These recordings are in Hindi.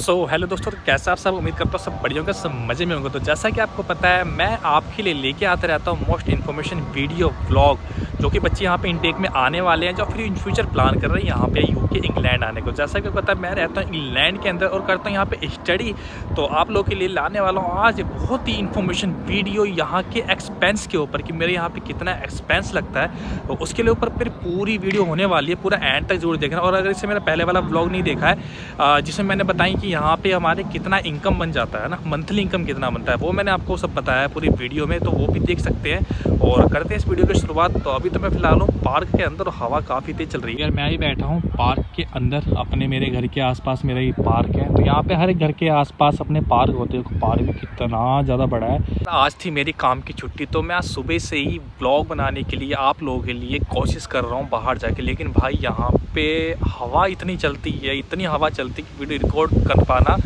हेलो दोस्तों, तो कैसे आप सब। उम्मीद करता हूँ सब बढ़िया होंगे, सब मज़े में होंगे। तो जैसा कि आपको पता है, मैं आपके लिए लेके आता रहता हूँ मोस्ट इन्फॉर्मेशन वीडियो व्लॉग, जो कि बच्चे यहाँ पे इनटेक में आने वाले हैं, जो फिर इन फ्यूचर प्लान कर रहे हैं यहाँ पे यूके इंग्लैंड आने को। जैसा कि पता है, मैं रहता हूँ इंग्लैंड के अंदर और करता हूँ यहाँ पे स्टडी। तो आप लोग के लिए लाने वाला हूँ आज बहुत ही इन्फॉर्मेशन वीडियो यहाँ के एक्सपेंस के ऊपर, कि मेरे यहाँ पे कितना एक्सपेंस लगता है। तो उसके लिए ऊपर फिर पूरी वीडियो होने वाली है, पूरा एंड तक जरूर देखना। और अगर इससे मेरा पहले वाला व्लॉग नहीं देखा है, जिसमें मैंने बताई कि यहाँ पे हमारे कितना इनकम बन जाता है ना, मंथली इनकम कितना बनता है, वो मैंने आपको सब बताया है पूरी वीडियो में, तो वो भी देख सकते हैं। और करते हैं इस वीडियो की शुरुआत। तो अभी तो मैं फिलहाल हूँ पार्क के अंदर, हवा काफ़ी तेज चल रही है। मैं ही बैठा हूँ पार्क के अंदर, अपने मेरे घर के आसपास मेरा ही पार्क है। तो यहाँ पे हर एक घर के आसपास अपने पार्क होते हैं। पार्क भी कितना ज़्यादा बड़ा है। आज थी मेरी काम की छुट्टी, तो मैं आज सुबह से ही ब्लॉग बनाने के लिए आप लोगों के लिए कोशिश कर रहा हूँ बाहर जाके। लेकिन भाई यहाँ पे हवा इतनी चलती है, इतनी हवा चलती है कि वीडियो रिकॉर्ड कर पाना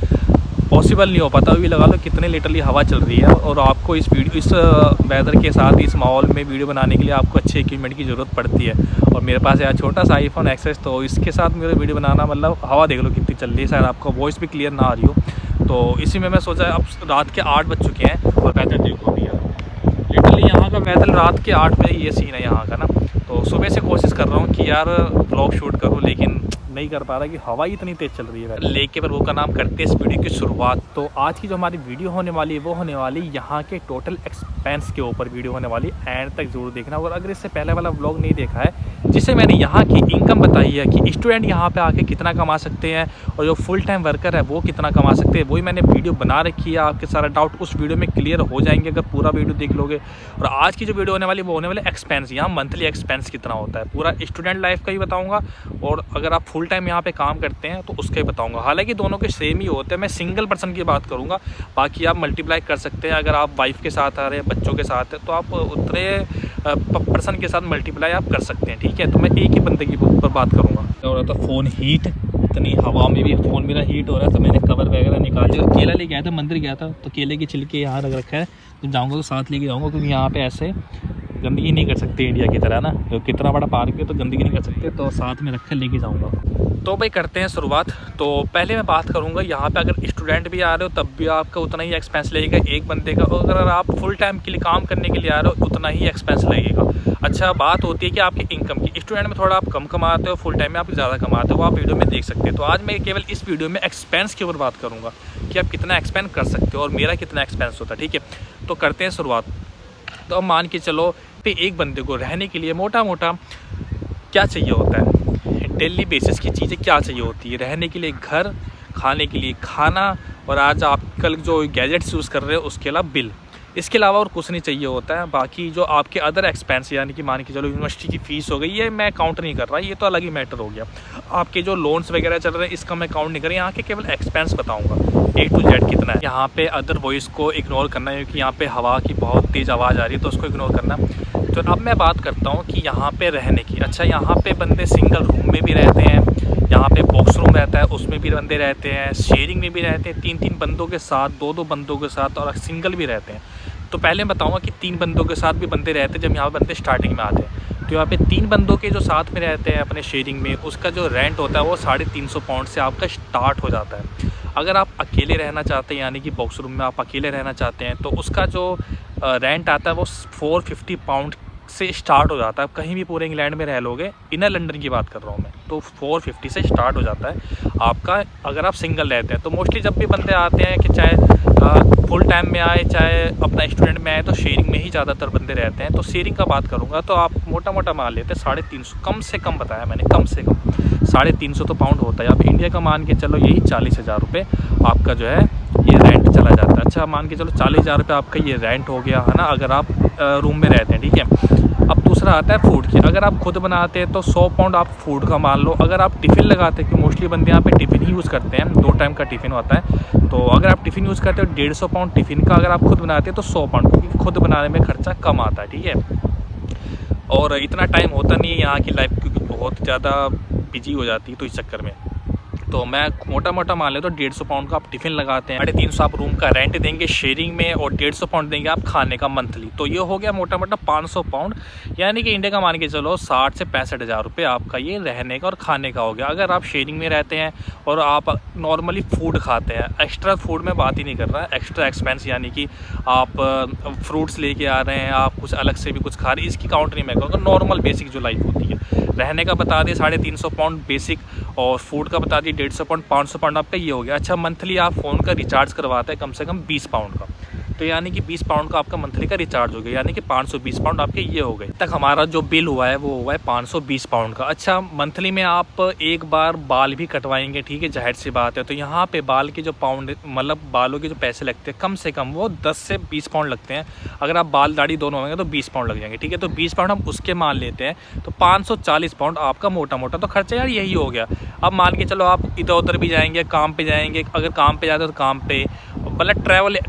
पॉसिबल नहीं हो पाता। अभी लगा लो कितने लिटरली हवा चल रही है। और आपको इस वेदर के साथ, इस माहौल में वीडियो बनाने के लिए आपको अच्छे इक्विपमेंट की ज़रूरत पड़ती है। और मेरे पास यार छोटा सा iPhone XS, तो इसके साथ मेरे वीडियो बनाना, मतलब हवा देख लो कितनी चल रही है। शायद आपको वॉइस भी क्लियर ना आ रही हो। तो इसी में मैं सोचा, अब रात के 8 बज चुके हैं और वेदर देखो भी यार, लिटरली यहाँ का वेदर रात के 8 बजे ये सीन है यहाँ का ना। तो सुबह से कोशिश कर रहा हूँ कि यार ब्लॉग शूट करूँ, लेकिन नहीं कर पा रहा कि हवा इतनी तेज़ चल रही है। लेके पर वो का नाम करते हैं इस वीडियो की शुरुआत। तो आज की जो हमारी वीडियो होने वाली है, वो होने वाली यहाँ के टोटल एक्सपेंस के ऊपर वीडियो होने वाली। एंड तक जरूर देखना। और अगर इससे पहले वाला व्लॉग नहीं देखा है, जिससे मैंने यहाँ की इनकम बताई है कि स्टूडेंट यहाँ पे आके कितना कमा सकते हैं और जो फुल टाइम वर्कर है वो कितना कमा सकते हैं, वही मैंने वीडियो बना रखी है। आपके सारा डाउट उस वीडियो में क्लियर हो जाएंगे अगर पूरा वीडियो देख लोगे। और आज की जो वीडियो होने वाली, वो होने वाले एक्सपेंस, यहाँ मंथली एक्सपेंस कितना होता है। पूरा स्टूडेंट लाइफ का ही बताऊँगा, और अगर आप फुल टाइम यहाँ पे काम करते हैं तो उसका ही बताऊँगा। हालाँकि दोनों के सेम ही होते हैं, मैं सिंगल पर्सन की बात करूँगा। बाकी आप मल्टीप्लाई कर सकते हैं। अगर आप वाइफ के साथ आ रहे हैं, बच्चों के साथ है, तो आप उतने पर्सन के साथ मल्टीप्लाई आप कर सकते हैं। ठीक है, तो मैं एक ही बंदे की ऊपर बात करूँगा। हो रहा था फ़ोन हीट, इतनी हवा में भी फ़ोन मेरा हीट हो रहा है। तो मैंने कवर वगैरह निकाल दिया। और केला लेके आया था, मंदिर गया था, तो केले के छिलके यहाँ रख रखा है। तो जाऊँगा तो साथ लेके जाऊँगा, क्योंकि यहाँ पे ऐसे गंदगी नहीं कर सकते इंडिया की तरह ना। तो कितना बड़ा पार्क है तो गंदगी नहीं कर सकते, तो साथ में रख कर लेके जाऊँगा। तो भाई करते हैं शुरुआत। तो पहले मैं बात करूँगा, यहाँ पे अगर स्टूडेंट भी आ रहे हो तब भी आपका उतना ही एक्सपेंस लगेगा एक बंदे का। और अगर आप फुल टाइम के लिए काम करने के लिए आ रहे हो, उतना ही एक्सपेंस लगेगा। अच्छा, बात होती है कि आपकी इनकम की। स्टूडेंट में थोड़ा आप कम कमाते हो, फुल टाइम में आप ज़्यादा कमाते हो, आप वीडियो में देख सकते हो। तो आज मैं केवल इस वीडियो में एक्सपेंस के ऊपर बात करूँगा कि आप कितना एक्सपेंड कर सकते हो और मेरा कितना एक्सपेंस होता है। ठीक है, तो करते हैं शुरुआत। तो अब मान के चलो पे एक बंदे को रहने के लिए मोटा मोटा क्या चाहिए होता है, डेली बेसिस की चीज़ें क्या चाहिए होती है। रहने के लिए घर, खाने के लिए खाना, और आज आप कल जो गैजेट्स यूज़ कर रहे हो उसके अलावा बिल। इसके अलावा और कुछ नहीं चाहिए होता है। बाकी जो आपके अदर एक्सपेंस, यानी कि मान के चलो यूनिवर्सिटी की फ़ीस हो गई, ये मैं काउंट नहीं कर रहा, ये तो अलग ही मैटर हो गया। आपके जो लोन्स वगैरह चल रहे हैं, इसका मैं काउंट नहीं कर रहा। यहाँ के केवल एक्सपेंस बताऊँगा A to Z कितना है। यहाँ पे अदर वॉइस को इग्नोर करना है, क्योंकि यहाँ पे हवा की बहुत तेज़ आवाज़ आ रही है, तो उसको इग्नोर करना। तो अब मैं बात करता हूँ कि यहाँ पे रहने की। अच्छा, यहाँ पे बंदे सिंगल रूम में भी रहते हैं, यहाँ पे बॉक्स रूम रहता है उसमें भी बंदे रहते हैं, शेयरिंग में भी रहते हैं, 3-3 बंदों के साथ, 2-2 बंदों के साथ, और सिंगल भी रहते हैं। तो पहले बताऊँगा कि 3 बंदों के साथ भी बंदे रहते हैं जब यहाँ बंदे स्टार्टिंग में आते हैं। तो यहाँ पे 3 बंदों के जो साथ में रहते हैं अपने शेयरिंग में, उसका जो रेंट होता है वो 350 पाउंड से आपका स्टार्ट हो जाता है। अगर आप अकेले रहना चाहते हैं, यानी कि बॉक्स रूम में आप अकेले रहना चाहते हैं, तो उसका जो रेंट आता है वो 450 पाउंड से स्टार्ट हो जाता है। कहीं भी पूरे इंग्लैंड में रह लोगे, इनर लंदन की बात कर रहा हूँ मैं, तो 450 से स्टार्ट हो जाता है आपका, अगर आप सिंगल रहते हैं। तो मोस्टली जब भी बंदे आते हैं, कि चाहे फुल टाइम में आए चाहे अपना स्टूडेंट में आए, तो शेयरिंग में ही ज़्यादातर बंदे रहते हैं। तो शेयरिंग का बात करूँगा तो आप मोटा मोटा मान लेते हैं 350, कम से कम बताया मैंने, कम से कम 350 तो पाउंड होता है। आप इंडिया का मान के चलो यही 40,000 रुपये आपका जो है ये रेंट चला जाता है। अच्छा, मान के चलो 40,000 रुपये आपका ये रेंट हो गया है ना, अगर आप रूम में रहते हैं। ठीक है, अब दूसरा आता है फूड की। अगर आप खुद बनाते हैं तो 100 पाउंड आप फूड का मान लो। अगर आप टिफ़िन लगाते हैं, कि मोस्टली बंदे यहाँ पे टिफ़िन ही यूज़ करते हैं, 2 टाइम का टिफ़िन होता है, तो अगर आप टिफ़िन यूज़ करते हो 150 पाउंड टिफ़िन का। अगर आप खुद बनाते हैं तो 100 पाउंड, क्योंकि खुद बनाने में खर्चा कम आता है। ठीक है, और इतना टाइम होता नहीं है यहाँ की लाइफ, क्योंकि बहुत ज़्यादा बिजी हो जाती है, तो इस चक्कर में। तो मैं मोटा मोटा मान ले तो 150 पाउंड का आप टिफ़िन लगाते हैं, 350 आप रूम का रेंट देंगे शेयरिंग में और 150 पाउंड देंगे आप खाने का मंथली। तो ये हो गया मोटा मोटा 500 पाउंड, यानी कि इंडिया का मान के चलो 60 से 65 हज़ार रुपये आपका ये रहने का और खाने का हो गया। अगर आप शेयरिंग में रहते हैं और आप नॉर्मली फूड खाते हैं, एक्स्ट्रा फूड में बात ही नहीं कर रहा है, एक्स्ट्रा एक्सपेंस यानी कि आप फ्रूट्स लेके आ रहे हैं, आप कुछ अलग से भी कुछ खा रहे हैं, इसकी काउंट नहीं मैं कहूँगा। नॉर्मल बेसिक जो लाइफ होती है, रहने का बता दिए 350 पाउंड बेसिक, और फूड का बता दिए 150 पाउंड, 500 पाउंड आपका ये हो गया। अच्छा, मंथली आप फ़ोन का रिचार्ज करवाते हैं कम से कम 20 पाउंड का, तो यानी कि 20 पाउंड का आपका मंथली का रिचार्ज हो गया, यानी कि 520 पाउंड आपके ये हो गए। तक हमारा जो बिल हुआ है वो हुआ है 520 पाउंड का। अच्छा, मंथली में आप एक बार बाल भी कटवाएंगे, ठीक है, जाहिर सी बात है, तो यहाँ पे बाल के जो पाउंड मतलब बालों के जो पैसे लगते हैं कम से कम वो 10 से 20 पाउंड लगते हैं। अगर आप बाल दाढ़ी दोनों होंगे तो 20 पाउंड लग जाएंगे, ठीक है। तो 20 पाउंड हम उसके मान लेते हैं, तो 540 पाउंड आपका मोटा मोटा तो खर्चा यार यही हो गया। अब मान के चलो आप इधर उधर भी जाएंगे, काम पे जाएंगे, अगर काम पे जाते हो तो काम पे, मतलब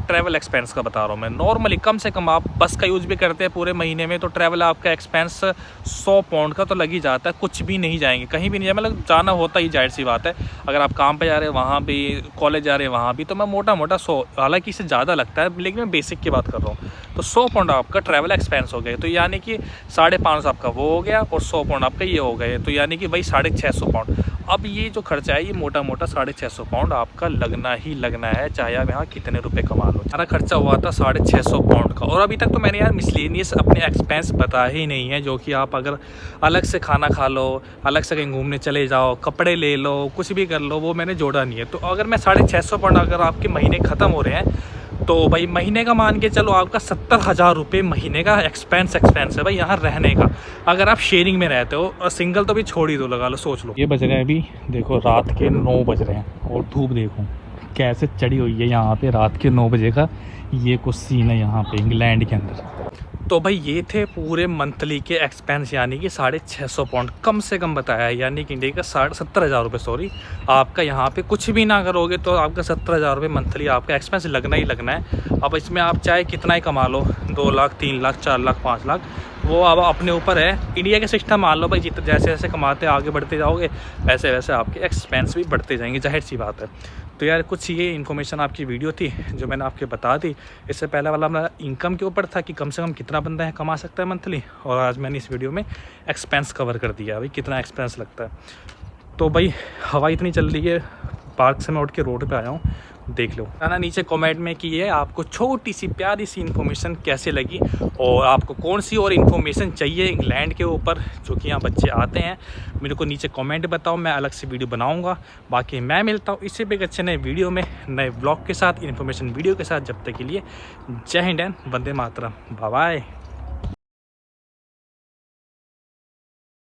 ट्रैवल एक्सपेंस का बता रहा हूँ मैं। नॉर्मली कम से कम आप बस का यूज़ भी करते हैं पूरे महीने में, तो ट्रैवल आपका एक्सपेंस 100 पाउंड का तो लग ही जाता है। कुछ भी नहीं जाएंगे, कहीं भी नहीं जाए, मतलब जाना होता ही, जाहिर सी बात है। अगर आप काम पे जा रहे हैं वहाँ भी, कॉलेज जा रहे हैं वहाँ भी, तो मैं मोटा मोटा 100, हालांकि इससे ज़्यादा लगता है लेकिन मैं बेसिक की बात कर रहा हूँ, तो 100 पाउंड आपका ट्रैवल एक्सपेंस हो गए। तो यानी कि 550 आपका वो हो गया और 100 पाउंड आपका ये हो गए, तो यानी कि भाई 650 पाउंड। अब ये जो खर्चा है ये मोटा मोटा 650 पाउंड आपका लगना ही लगना है, चाहे आप यहाँ कितने रुपए कमा लो। सारा खर्चा हुआ था 650 पाउंड का। और अभी तक तो मैंने यार मिसलेनियस अपने एक्सपेंस बताए ही नहीं है, जो कि आप अगर अलग से खाना खा लो, अलग से कहीं घूमने चले जाओ, कपड़े ले लो, कुछ भी कर लो, वो मैंने जोड़ा नहीं है। तो अगर मैं 650 पाउंड अगर आपके महीने ख़त्म हो रहे हैं, तो भाई महीने का मान के चलो आपका 70,000 रुपये महीने का एक्सपेंस है भाई यहाँ रहने का। अगर आप शेयरिंग में रहते हो, और सिंगल तो भी छोड़ ही दो, लगा लो, सोच लो। ये बज रहे हैं अभी देखो रात के 9 बज रहे हैं, और धूप देखो कैसे चढ़ी हुई है यहाँ पे। रात के 9 बजे का ये कुछ सीन है यहाँ पे इंग्लैंड के अंदर। तो भाई ये थे पूरे मंथली के एक्सपेंस, यानी कि 650 पाउंड कम से कम बताया है, यानी कि इंडिया का 70,000 रुपये, सॉरी, आपका यहाँ पे कुछ भी ना करोगे तो आपका 70,000 रुपये मंथली आपका एक्सपेंस लगना ही लगना है। अब इसमें आप चाहे कितना ही कमा लो, 2 लाख, 3 लाख, 4 लाख, 5 लाख, वो अब अपने ऊपर है। इंडिया के सिस्टम मान लो भाई, जितने जैसे जैसे कमाते आगे बढ़ते जाओगे वैसे वैसे आपके एक्सपेंस भी बढ़ते जाएंगे, जाहिर सी बात है। तो यार कुछ ये इन्फॉर्मेशन आपकी वीडियो थी जो मैंने आपके बता दी। इससे पहले वाला मेरा इनकम के ऊपर था कि कम से कम कितना बंदा है कमा सकता है मंथली, और आज मैंने इस वीडियो में एक्सपेंस कवर कर दिया भाई, कितना एक्सपेंस लगता है। तो भाई हवा इतनी चल रही है, पार्क से मैं उठ के रोड पे आया हूँ, देख लो। ना नीचे कमेंट में कि ये आपको छोटी सी प्यारी सी इन्फॉर्मेशन कैसे लगी, और आपको कौन सी और इन्फॉर्मेशन चाहिए इंग्लैंड के ऊपर जो कि यहाँ बच्चे आते हैं, मेरे को नीचे कमेंट बताओ, मैं अलग से वीडियो बनाऊंगा। बाकी मैं मिलता हूँ इससे भी एक अच्छे नए वीडियो में, नए ब्लॉग के साथ, इन्फॉर्मेशन वीडियो के साथ। जब तक के लिए Jai Hind and Vande Mataram, bye bye.